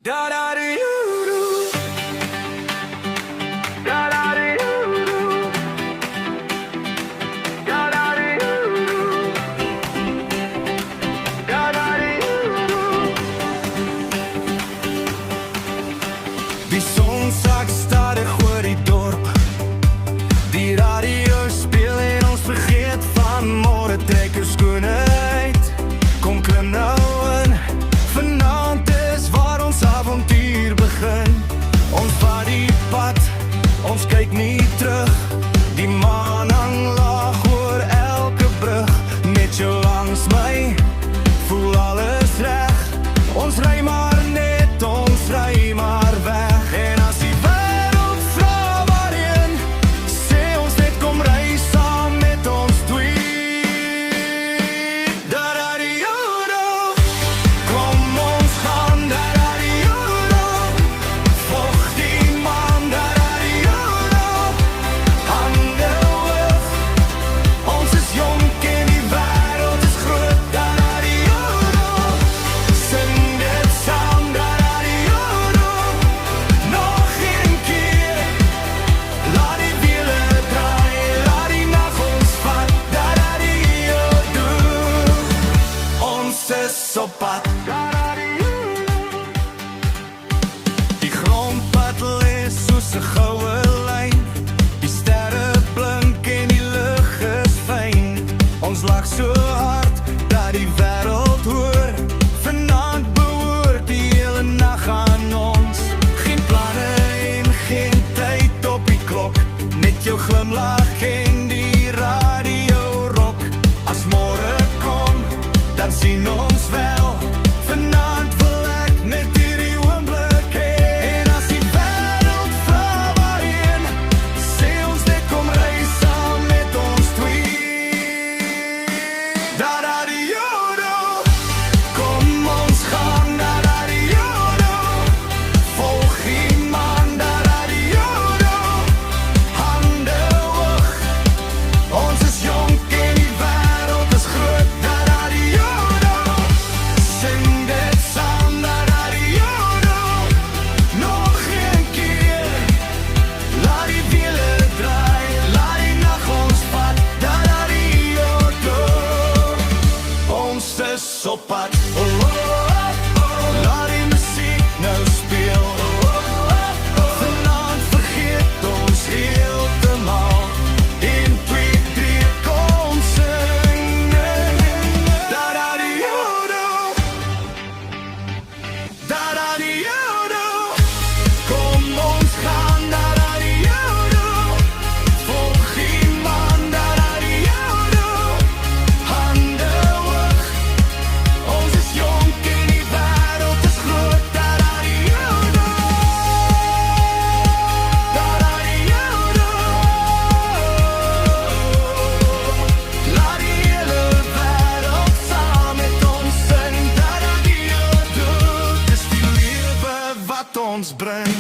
Da da do you do. Da da do you do. Da da do you do. Da da do you do. Die son sak stadig oor die dorp. Die radio speel en ons vergeet van môre, trek jou skoene uit. Kom klim nou in. Vanaand is waar ons avontuur begin. Ons vat die pad, ons kyk nie terug. Die maan hang laag oor elke brug. Met jou langs my, voel alles reg. Ons ry maar net, ons ry maar weg. En as die wêreld vra waarheen, sê ons net kom ry saam met ons twee. Da-da-di-yo-do. Kom ons gaan, da-da-di-yo-do. Volg die maan, da-da-di-yo-do. Hande hoog, ons is jonk en die wêreld is groot, da-da-di-yo-do. Sing dit saam, da-da-di-yo-do. Nog een keer, laat die wiele draai, laat die nag ons vat, da-da-di-yo-do. Ons is op pad, da-da-di-yo-do. Die grondpad lê soos 'n goue lyn. Die sterre blink en die lug is fyn. Ons lag so hard dat die wêreld hoor. Vanaand behoort die hele nag aan ons. Geen planne en geen tyd op die klok. Net jou glimlach en die radio rock. As môre kom, dan sien ons wel. Vanaand wil ek net hierdie oomblik hê. En as die wêreld vra waarheen, sê ons net kom ry saam met ons twee. Da-da-di-yo-do. Kom ons gaan, da-da-di-yo-do. Volg die maan, da-da-di-yo-do. Hande hoog, ons is jonk en die wêreld is groot, da-da-di-yo-do. Sing dit saam, da-da-di-yo-do. Nog een keer, laat die wiele draai, laat die nag ons vat, da-da-di-yo-do. Ons is op pad, oh, oh, oh, oh. Laat die musiek nou speel, oh, oh, oh, oh. Vanaand vergeet ons heeltemal. 1, 2, 3, kom sing. Da-da-di-yo-do. Da-da-di-yo-do. Kom ons gaan, da-da-di-yo-do. Volg die maan, da-da-di-yo-do. Hande hoog, ons is jonk en die wêreld is groot, da-da-di-yo-do. Da-da-di-yo-do. Laat die hele wêreld saam met ons sing, da-da-di-yo-do. Dis die lewe wat ons bring.